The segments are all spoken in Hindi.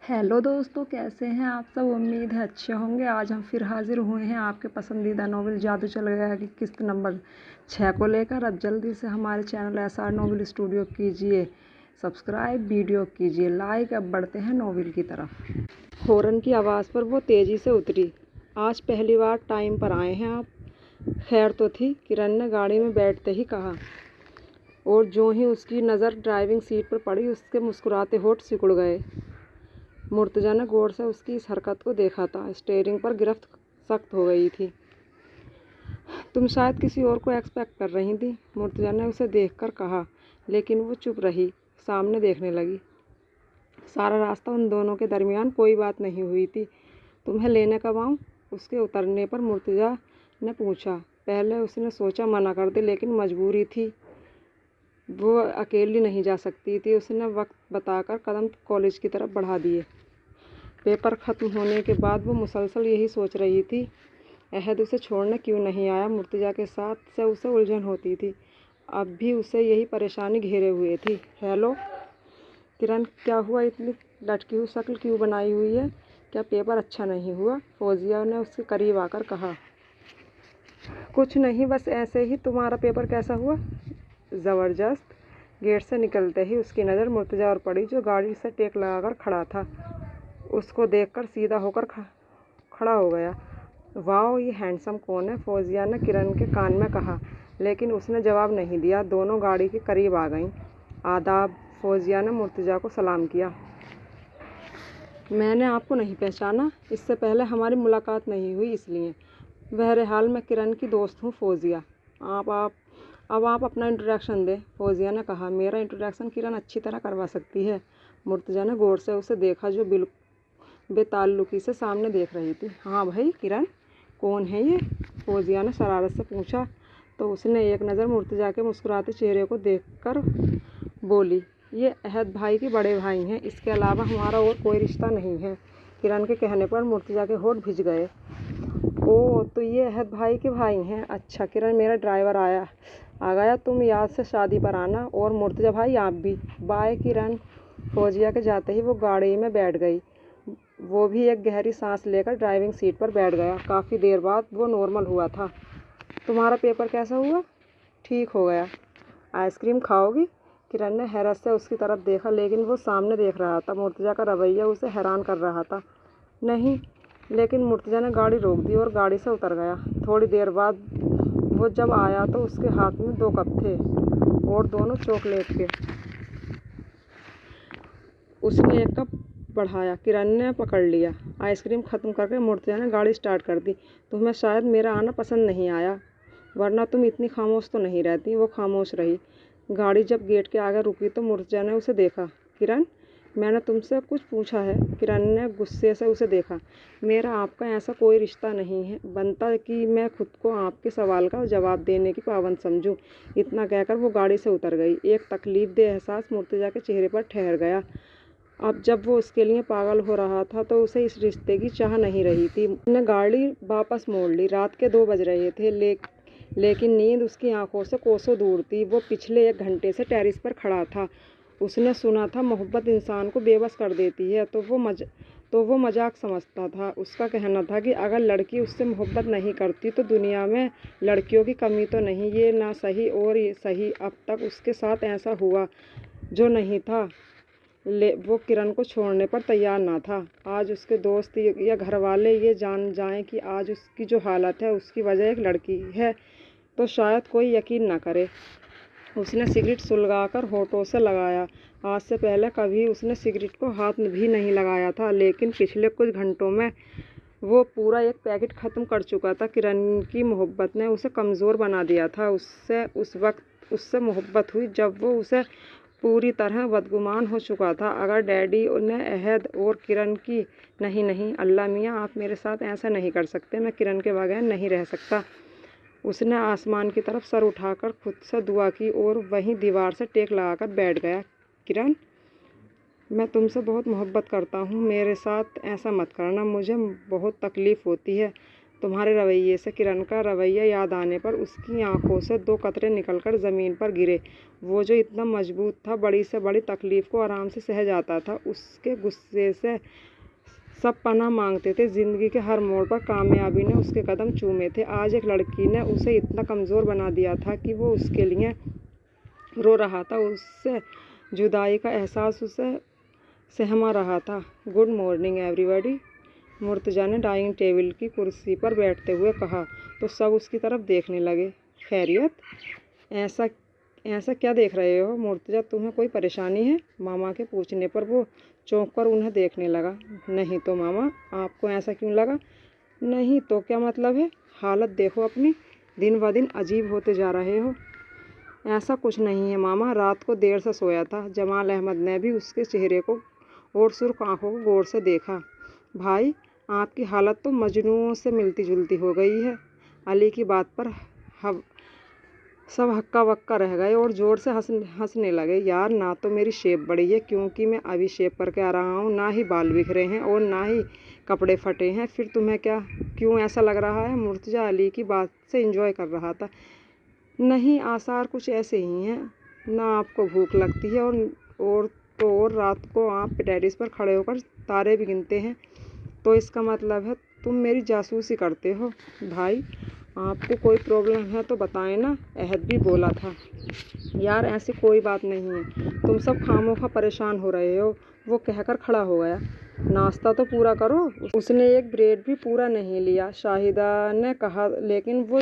हेलो दोस्तों, कैसे हैं आप सब। उम्मीद है अच्छे होंगे। आज हम फिर हाजिर हुए हैं आपके पसंदीदा नॉवल जादू चल गया की किस्त नंबर 6 को लेकर। अब जल्दी से हमारे चैनल SR नॉवल स्टूडियो कीजिए सब्सक्राइब, वीडियो कीजिए लाइक। अब बढ़ते हैं नॉवल की तरफ। हॉर्न की आवाज़ पर वो तेज़ी से उतरी। आज पहली बार टाइम पर आए हैं आप। खैर तो थी, किरण ने गाड़ी में बैठते ही कहा, और जो ही उसकी नज़र ड्राइविंग सीट पर पड़ी उसके मुस्कुराते होठ सिकुड़ गए। मुर्तज़ा ने गौर से उसकी इस हरकत को देखा था। स्टीयरिंग पर गिरफ्त सख्त हो गई थी। तुम शायद किसी और को एक्सपेक्ट कर रही थी, मुर्तज़ा ने उसे देखकर कहा, लेकिन वो चुप रही, सामने देखने लगी। सारा रास्ता उन दोनों के दरमियान कोई बात नहीं हुई थी। तुम्हें लेने कब आऊँ? उसके उतरने पर मुर्तज़ा ने पूछा। पहले उसने सोचा मना कर दे, लेकिन मजबूरी थी, वो अकेली नहीं जा सकती थी। उसने वक्त बताकर कदम कॉलेज की तरफ बढ़ा दिए। पेपर ख़त्म होने के बाद वो मुसलसल यही सोच रही थी, अहद उसे छोड़ने क्यों नहीं आया। मुर्तज़ा के साथ से उसे उलझन होती थी, अब भी उसे यही परेशानी घेरे हुए थी। हेलो किरण, क्या हुआ? इतनी लटकी हुई शक्ल क्यों बनाई हुई है? क्या पेपर अच्छा नहीं हुआ? फौजिया ने उसके करीब आकर कहा। कुछ नहीं, बस ऐसे ही। तुम्हारा पेपर कैसा हुआ? ज़बरदस्त। गेट से निकलते ही उसकी नज़र मुर्तज़ा और पड़ी, जो गाड़ी से टेक लगाकर खड़ा था। उसको देखकर सीधा होकर खड़ा हो गया। वाह, ये हैंडसम कौन है? फौजिया ने किरण के कान में कहा, लेकिन उसने जवाब नहीं दिया। दोनों गाड़ी के करीब आ गईं। आदाब। फौजिया ने मुर्तज़ा को सलाम किया। मैंने आपको नहीं पहचाना, इससे पहले हमारी मुलाकात नहीं हुई, इसलिए। बहरहाल मैं किरण की दोस्त हूँ, फौजिया। अब आप अपना इंट्रोडक्शन दें, फौजिया ने कहा। मेरा इंट्रोडक्शन किरण अच्छी तरह करवा सकती है। मुर्तज़ा ने गौर से उसे देखा, जो बेताल्लुकी से सामने देख रही थी। हाँ भाई किरण, कौन है ये? फौजिया ने शरारत से पूछा, तो उसने एक नज़र मुर्तज़ा के मुस्कुराते चेहरे को देखकर बोली, ये अहद भाई के बड़े भाई हैं, इसके अलावा हमारा और कोई रिश्ता नहीं है। किरण के कहने पर मुर्तज़ा के होठ भिज गए। ओह, तो ये अहद भाई के भाई हैं। अच्छा किरण, मेरा ड्राइवर आ गया, तुम याद से शादी पर आना, और मुर्तज़ा भाई आप भी। बाय किरण। फौजिया के जाते ही वो गाड़ी में बैठ गई। वो भी एक गहरी सांस लेकर ड्राइविंग सीट पर बैठ गया। काफ़ी देर बाद वो नॉर्मल हुआ था। तुम्हारा पेपर कैसा हुआ? ठीक हो गया। आइसक्रीम खाओगी? किरण ने हैरत से उसकी तरफ देखा, लेकिन वो सामने देख रहा था। मुर्तज़ा का रवैया उसे हैरान कर रहा था। नहीं, लेकिन मुर्तज़ा ने गाड़ी रोक दी और गाड़ी से उतर गया। थोड़ी देर बाद वो जब आया तो उसके हाथ में 2 कप थे, और दोनों चॉकलेट के। उसने एक कप बढ़ाया, किरण ने पकड़ लिया। आइसक्रीम ख़त्म करके मुर्तज़ा ने गाड़ी स्टार्ट कर दी। तुम्हें शायद मेरा आना पसंद नहीं आया, वरना तुम इतनी खामोश तो नहीं रहती। वो खामोश रही। गाड़ी जब गेट के आगे रुकी तो मुर्तज़ा ने उसे देखा। किरण, मैंने तुमसे कुछ पूछा है। किरण ने गुस्से से उसे देखा। मेरा आपका ऐसा कोई रिश्ता नहीं है बनता कि मैं खुद को आपके सवाल का जवाब देने की पाबंद समझूं। इतना कहकर वो गाड़ी से उतर गई। एक तकलीफदेह एहसास मुर्तज़ा के चेहरे पर ठहर गया। अब जब वो उसके लिए पागल हो रहा था तो उसे इस रिश्ते की चाह नहीं रही थी। उसने गाड़ी वापस मोड़ ली। रात के 2 बज रहे थे, लेकिन नींद उसकी आंखों से कोसों दूर थी। वो पिछले 1 घंटे से टेरेस पर खड़ा था। उसने सुना था मोहब्बत इंसान को बेबस कर देती है, तो वो मजाक समझता था। उसका कहना था कि अगर लड़की उससे मोहब्बत नहीं करती तो दुनिया में लड़कियों की कमी तो नहीं। ये ना सही और ये सही, अब तक उसके साथ ऐसा हुआ जो नहीं था। वो किरण को छोड़ने पर तैयार ना था। आज उसके दोस्त या घर वाले ये जान जाएं कि आज उसकी जो हालत है उसकी वजह एक लड़की है, तो शायद कोई यकीन ना करे। उसने सिगरेट सुलगाकर होठों से लगाया। आज से पहले कभी उसने सिगरेट को हाथ भी नहीं लगाया था, लेकिन पिछले कुछ घंटों में वो पूरा 1 पैकेट ख़त्म कर चुका था। किरण की मोहब्बत ने उसे कमज़ोर बना दिया था। उससे उस वक्त उससे मोहब्बत हुई जब वो उसे पूरी तरह बदगुमान हो चुका था। अगर डैडी ने अहद और किरण की नहीं नहीं, अल्लाह मियाँ, आप मेरे साथ ऐसा नहीं कर सकते। मैं किरण के बगैर नहीं रह सकता। उसने आसमान की तरफ सर उठाकर खुद से दुआ की और वहीं दीवार से टेक लगाकर बैठ गया। किरण, मैं तुमसे बहुत मोहब्बत करता हूँ, मेरे साथ ऐसा मत करना, मुझे बहुत तकलीफ़ होती है। तुम्हारे रवैये से। किरण का रवैया याद आने पर उसकी आंखों से 2 कतरे निकलकर ज़मीन पर गिरे। वो जो इतना मजबूत था, बड़ी से बड़ी तकलीफ को आराम से सह जाता था, उसके गुस्से से सब पनाह मांगते थे। ज़िंदगी के हर मोड़ पर कामयाबी ने उसके कदम चूमे थे। आज एक लड़की ने उसे इतना कमज़ोर बना दिया था कि वो उसके लिए रो रहा था। उससे जुदाई का एहसास उसे सहमा रहा था। गुड मॉर्निंग एवरीबॉडी, मुर्तज़ा ने डाइनिंग टेबल की कुर्सी पर बैठते हुए कहा तो सब उसकी तरफ देखने लगे। खैरियत? ऐसा ऐसा क्या देख रहे हो मुर्तज़ा, तुम्हें कोई परेशानी है? मामा के पूछने पर वो चौंक कर उन्हें देखने लगा। नहीं तो मामा, आपको ऐसा क्यों लगा? नहीं तो क्या मतलब है? हालत देखो अपनी, दिन ब दिन अजीब होते जा रहे हो। ऐसा कुछ नहीं है मामा, रात को देर से सोया था। जमाल अहमद ने भी उसके चेहरे को और सुर्ख आंखों को गौर से देखा। भाई, आपकी हालत तो मजनू से मिलती जुलती हो गई है। अली की बात पर सब हक्का बक्का रह गए और ज़ोर से हंसने लगे। यार, ना तो मेरी शेप बढ़ी है क्योंकि मैं अभी शेप करके आ रहा हूँ, ना ही बाल बिखरे हैं और ना ही कपड़े फटे हैं। फिर तुम्हें क्यों ऐसा लग रहा है? मुर्तज़ा अली की बात से एंजॉय कर रहा था। नहीं, आसार कुछ ऐसे ही हैं। ना आपको भूख लगती है और रात को आप टेरेस पर खड़े होकर तारे भी गिनते हैं, तो इसका मतलब है तुम मेरी जासूसी करते हो। भाई, आपको कोई प्रॉब्लम है तो बताएं ना, अहद भी बोला था। यार, ऐसी कोई बात नहीं है, तुम सब खामोखा परेशान हो रहे हो। वो कहकर खड़ा हो गया। नाश्ता तो पूरा करो। उसने एक ब्रेड भी पूरा नहीं लिया, शाहिदा ने कहा, लेकिन वो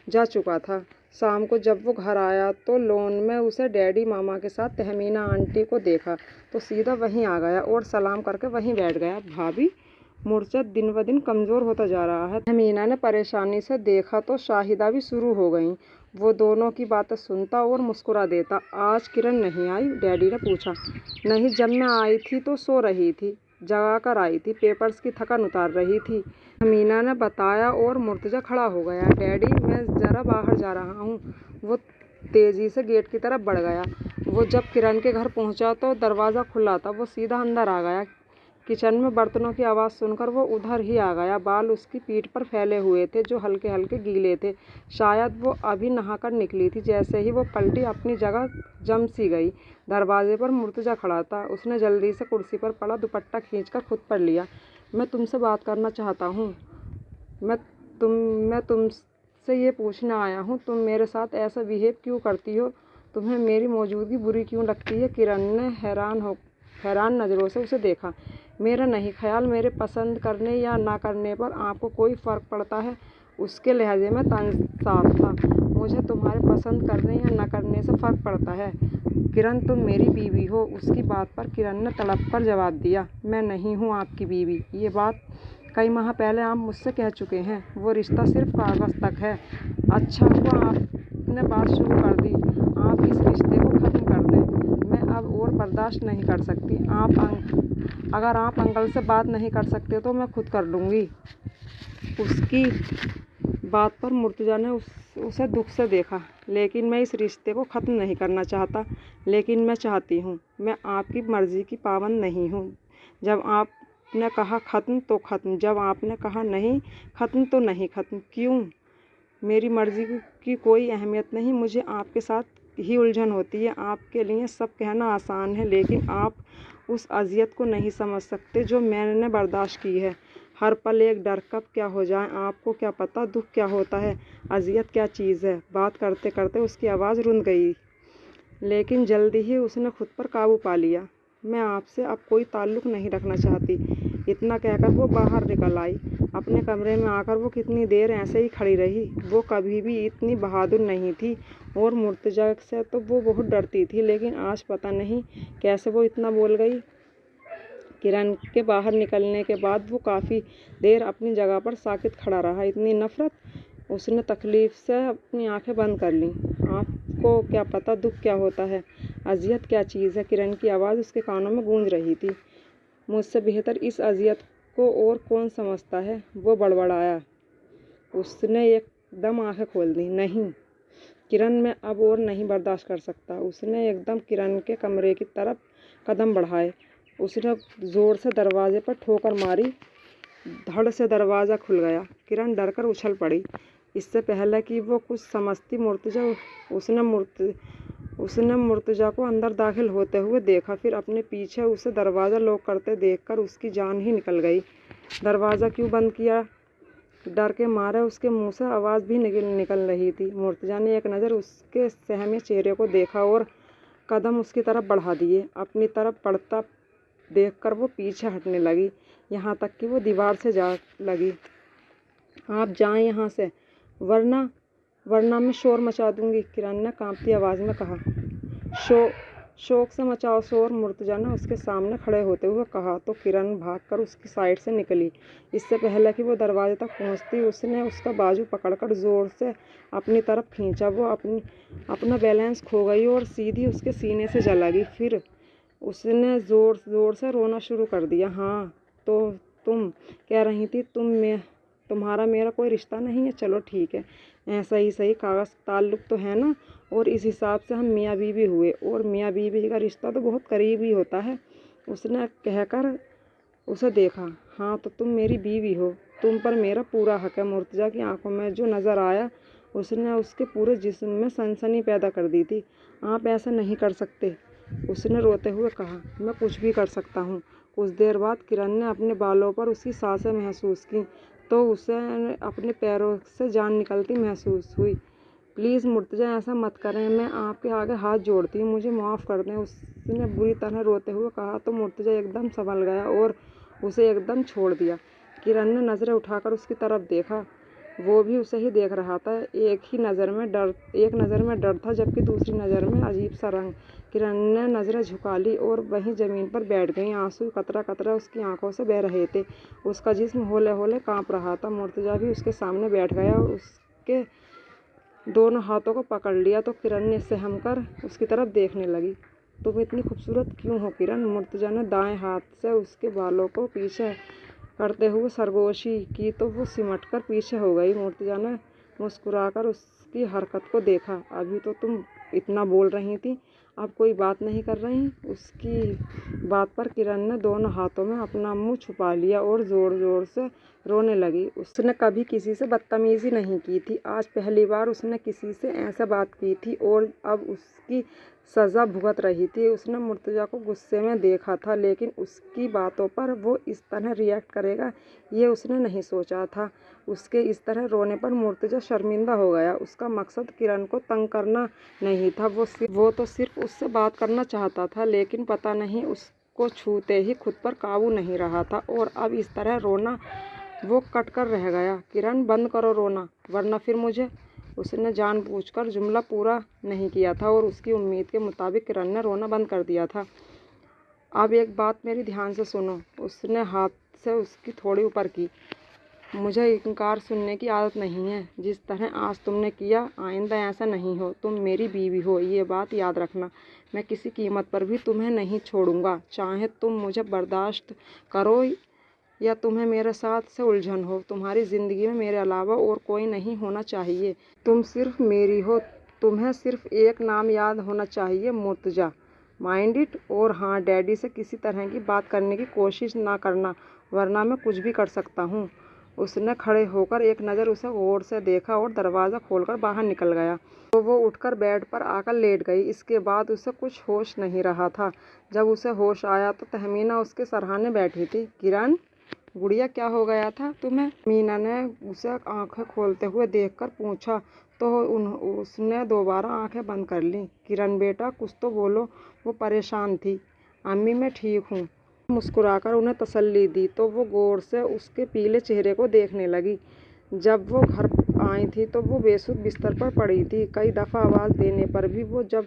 जा चुका था। शाम को जब वो घर आया तो लॉन में उसे डैडी मामा के साथ तहमीना आंटी को देखा तो सीधा वहीं आ गया और सलाम करके वहीं बैठ गया। भाभी, मुर्तज़ा दिन ब दिन कमज़ोर होता जा रहा है। तहमीना ने परेशानी से देखा तो शाहिदा भी शुरू हो गई। वो दोनों की बातें सुनता और मुस्कुरा देता। आज किरण नहीं आई? डैडी ने पूछा। नहीं, जब मैं आई थी तो सो रही थी, जगा कर आई थी, पेपर्स की थकान उतार रही थी, तहमीना ने बताया और मुर्तज़ा खड़ा हो गया। डैडी, मैं ज़रा बाहर जा रहा हूँ। वो तेज़ी से गेट की तरफ बढ़ गया। वो जब किरण के घर पहुँचा तो दरवाज़ा खुला था। वो सीधा अंदर आ गया। किचन में बर्तनों की आवाज़ सुनकर वो उधर ही आ गया। बाल उसकी पीठ पर फैले हुए थे जो हल्के हल्के गीले थे। शायद वो अभी नहाकर निकली थी। जैसे ही वो पलटी, अपनी जगह जम सी गई। दरवाजे पर मुर्तज़ा खड़ा था। उसने जल्दी से कुर्सी पर पड़ा दुपट्टा खींचकर खुद पर लिया। मैं तुमसे बात करना चाहता हूँ। मैं तुमसे ये पूछने आया हूँ, तुम मेरे साथ ऐसा बिहेव क्यों करती हो? तुम्हें मेरी मौजूदगी बुरी क्यों लगती है? किरण ने हैरान नज़रों से उसे देखा। मेरा नहीं ख्याल मेरे पसंद करने या ना करने पर आपको कोई फ़र्क पड़ता है। उसके लहजे में तंज साफ था। मुझे तुम्हारे पसंद करने या ना करने से फ़र्क पड़ता है। किरण, तुम मेरी बीवी हो। उसकी बात पर किरण ने तड़प कर जवाब दिया। मैं नहीं हूँ आपकी बीवी। ये बात कई माह पहले आप मुझसे कह चुके हैं। वो रिश्ता सिर्फ कागज़ तक है। अच्छा हुआ आपने बात शुरू कर दी। आप इस रिश्ते को ख़त्म कर दें। मैं अब और बर्दाश्त नहीं कर सकती। अगर आप अंकल से बात नहीं कर सकते तो मैं खुद कर लूँगी। उसकी बात पर मुर्तज़ा ने उसे दुख से देखा। लेकिन मैं इस रिश्ते को ख़त्म नहीं करना चाहता। लेकिन मैं चाहती हूँ। मैं आपकी मर्ज़ी की पाबंद नहीं हूँ। जब आपने कहा ख़त्म तो ख़त्म, जब आपने कहा नहीं ख़त्म तो नहीं ख़त्म। क्यों? मेरी मर्ज़ी की कोई अहमियत नहीं। मुझे आपके साथ ही उलझन होती है। आपके लिए सब कहना आसान है, लेकिन आप उस अज़ियत को नहीं समझ सकते जो मैंने बर्दाश्त की है। हर पल एक डर, कब क्या हो जाए। आपको क्या पता दुख क्या होता है, अज़ियत क्या चीज़ है। बात करते करते उसकी आवाज़ रुंध गई, लेकिन जल्दी ही उसने खुद पर काबू पा लिया। मैं आपसे अब कोई ताल्लुक़ नहीं रखना चाहती। इतना कहकर वो बाहर निकल आई। अपने कमरे में आकर वो कितनी देर ऐसे ही खड़ी रही। वो कभी भी इतनी बहादुर नहीं थी और मुर्तज़ा से तो वो बहुत डरती थी, लेकिन आज पता नहीं कैसे वो इतना बोल गई। किरण के बाहर निकलने के बाद वो काफ़ी देर अपनी जगह पर साकित खड़ा रहा। इतनी नफ़रत? उसने तकलीफ़ से अपनी आंखें बंद कर लीं। आपको क्या पता दुख क्या होता है, अज़ियत क्या चीज़ है। किरण की आवाज़ उसके कानों में गूंज रही थी। मुझसे बेहतर इस अज़ियत को और कौन समझता है, वो बड़बड़ाया। उसने एकदम आंखें खोल दी। नहीं किरण, मैं अब और नहीं बर्दाश्त कर सकता। उसने एकदम किरण के कमरे की तरफ कदम बढ़ाए। उसने ज़ोर से दरवाजे पर ठोकर मारी। धड़ से दरवाज़ा खुल गया। किरण डरकर उछल पड़ी। इससे पहले कि वो कुछ समझती उसने मुर्तजा को अंदर दाखिल होते हुए देखा। फिर अपने पीछे उसे दरवाज़ा लॉक करते देखकर उसकी जान ही निकल गई। दरवाज़ा क्यों बंद किया? डर के मारे उसके मुंह से आवाज़ भी निकल रही थी। मुर्तजा ने एक नज़र उसके सहमे चेहरे को देखा और कदम उसकी तरफ बढ़ा दिए। अपनी तरफ बढ़ता देखकर वो पीछे हटने लगी, यहाँ तक कि वो दीवार से जा लगी। आप जाएं यहाँ से, वरना मैं शोर मचा दूंगी, किरण ने कांपती आवाज़ में कहा। शौक से मचाओ शोर, मुर्तजा ने उसके सामने खड़े होते हुए कहा। तो किरण भागकर उसकी साइड से निकली। इससे पहले कि वो दरवाजे तक पहुंचती, उसने उसका बाजू पकड़कर जोर से अपनी तरफ खींचा। वो अपना बैलेंस खो गई और सीधी उसके सीने से जा लगी। फिर उसने जोर से रोना शुरू कर दिया। हाँ, तो तुम कह रही थी तुम्हारा मेरा कोई रिश्ता नहीं है। चलो ठीक है, ऐसा ही सही कागज़ ताल्लुक़ तो है ना, और इस हिसाब से हम मियाँ बीवी हुए, और मियाँ बीवी का रिश्ता तो बहुत करीबी होता है। उसने कहकर उसे देखा। हाँ, तो तुम मेरी बीवी हो, तुम पर मेरा पूरा हक है। मुर्तजा की आंखों में जो नज़र आया उसने उसके पूरे जिस्म में सनसनी पैदा कर दी थी। आप ऐसा नहीं कर सकते, उसने रोते हुए कहा। मैं कुछ भी कर सकता हूँ। कुछ देर बाद किरण ने अपने बालों पर उसकी सांसें महसूस की तो उसे अपने पैरों से जान निकलती महसूस हुई। प्लीज़ मुर्तजा, ऐसा मत करें, मैं आपके आगे हाथ जोड़ती हूँ, मुझे माफ़ कर दें, उसने बुरी तरह रोते हुए कहा। तो मुर्तजा एकदम संभल गया और उसे एकदम छोड़ दिया। किरण ने नज़रें उठाकर उसकी तरफ देखा। वो भी उसे ही देख रहा था। एक नज़र में डर था, जबकि दूसरी नज़र में अजीब सा रंग। किरण ने नज़रें झुका ली और वहीं ज़मीन पर बैठ गई। आंसू कतरा कतरा उसकी आंखों से बह रहे थे। उसका जिस्म हौले हौले कांप रहा था। मुर्तजा भी उसके सामने बैठ गया और उसके दोनों हाथों को पकड़ लिया। तो किरण ने सहम कर उसकी तरफ देखने लगी। तुम इतनी खूबसूरत क्यों हो किरण? मुर्तजा ने दाएं हाथ से उसके बालों को पीछे करते हुए सरगोशी की तो वो सिमट कर पीछे हो गई। मुर्तजा ने मुस्कुराकर उसकी हरकत को देखा। अभी तो तुम इतना बोल रही थी, अब कोई बात नहीं कर रही? उसकी बात पर किरण ने दोनों हाथों में अपना मुंह छुपा लिया और ज़ोर ज़ोर से रोने लगी। उसने कभी किसी से बदतमीज़ी नहीं की थी, आज पहली बार उसने किसी से ऐसा बात की थी और अब उसकी सज़ा भुगत रही थी। उसने मुर्तजा को गुस्से में देखा था, लेकिन उसकी बातों पर वो इस तरह रिएक्ट करेगा ये उसने नहीं सोचा था। उसके इस तरह रोने पर मुर्तजा शर्मिंदा हो गया। उसका मकसद किरण को तंग करना नहीं था, वो तो सिर्फ उससे बात करना चाहता था, लेकिन पता नहीं उसको छूते ही खुद पर काबू नहीं रहा था और अब इस तरह रोना वो कट कर रह गया। किरण, बंद करो रोना, वरना फिर मुझे। उसने जानबूझकर जुमला पूरा नहीं किया था और उसकी उम्मीद के मुताबिक किरण ने रोना बंद कर दिया था। अब एक बात मेरी ध्यान से सुनो, उसने हाथ से उसकी थोड़ी ऊपर की। मुझे इनकार सुनने की आदत नहीं है। जिस तरह आज तुमने किया, आइंदा ऐसा नहीं हो। तुम मेरी बीवी हो, ये बात याद रखना। मैं किसी कीमत पर भी तुम्हें नहीं छोड़ूंगा, चाहे तुम मुझे बर्दाश्त करो या तुम्हें मेरे साथ से उलझन हो। तुम्हारी ज़िंदगी में मेरे अलावा और कोई नहीं होना चाहिए। तुम सिर्फ मेरी हो। तुम्हें सिर्फ एक नाम याद होना चाहिए, मुर्तजा। Mind it. और हाँ, डैडी से किसी तरह की बात करने की कोशिश ना करना, वरना मैं कुछ भी कर सकता हूँ। उसने खड़े होकर एक नज़र उसे गौर से देखा और दरवाज़ा खोलकर बाहर निकल गया। तो वो उठकर बेड पर आकर लेट गई। इसके बाद उसे कुछ होश नहीं रहा था। जब उसे होश आया तो तहमीना उसके सरहाने बैठी थी। किरण, गुड़िया, क्या हो गया था तुम्हें? मीना ने उसे आंखें खोलते हुए देखकर पूछा तो उसने दोबारा आंखें बंद कर लीं। किरण बेटा, कुछ तो बोलो। वो परेशान थी। अम्मी, मैं ठीक हूँ, मुस्कुराकर उन्हें तसल्ली दी तो वो गौर से उसके पीले चेहरे को देखने लगी। जब वो घर आई थी तो वो बेसुध बिस्तर पर पड़ी थी। कई दफ़ा आवाज़ देने पर भी वो जब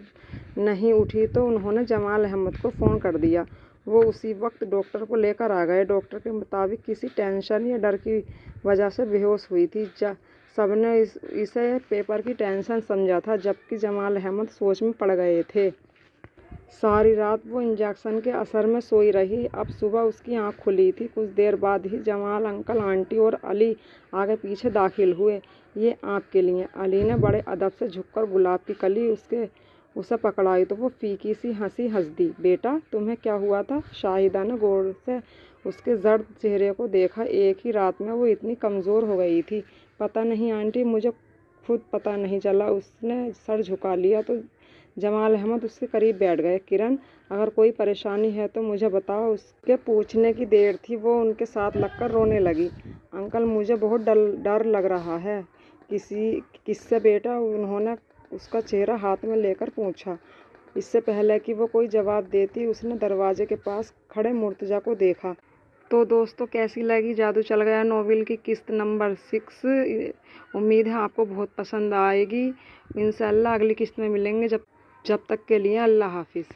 नहीं उठी तो उन्होंने जमाल अहमद को फ़ोन कर दिया। वो उसी वक्त डॉक्टर को लेकर आ गए। डॉक्टर के मुताबिक किसी टेंशन या डर की वजह से बेहोश हुई थी। सबने इसे पेपर की टेंशन समझा था, जबकि जमाल अहमद सोच में पड़ गए थे। सारी रात वो इंजेक्शन के असर में सोई रही। अब सुबह उसकी आंख खुली थी। कुछ देर बाद ही जमाल अंकल, आंटी और अली आगे पीछे दाखिल हुए। ये आपके लिए। अली ने बड़े अदब से झुककर गुलाब की कली उसे पकड़ाई तो वो फीकी सी हंसी हंस दी। बेटा, तुम्हें क्या हुआ था? शाहिदा ने गौर से उसके जर्द चेहरे को देखा। एक ही रात में वो इतनी कमज़ोर हो गई थी। पता नहीं आंटी, मुझे खुद पता नहीं चला। उसने सर झुका लिया तो जमाल अहमद उसके करीब बैठ गए। किरण, अगर कोई परेशानी है तो मुझे बताओ। उसके पूछने की देर थी, वो उनके साथ लगकर रोने लगी। अंकल, मुझे बहुत डर लग रहा है। किससे बेटा? उन्होंने उसका चेहरा हाथ में लेकर पूछा। इससे पहले कि वो कोई जवाब देती, उसने दरवाजे के पास खड़े मुर्तज़ा को देखा। तो दोस्तों, कैसी लगी जादू चल गया नॉवेल की किस्त नंबर 6? उम्मीद है आपको बहुत पसंद आएगी। इंशाल्लाह अगली किस्त में मिलेंगे। जब तक के लिए अल्लाह हाफिज़।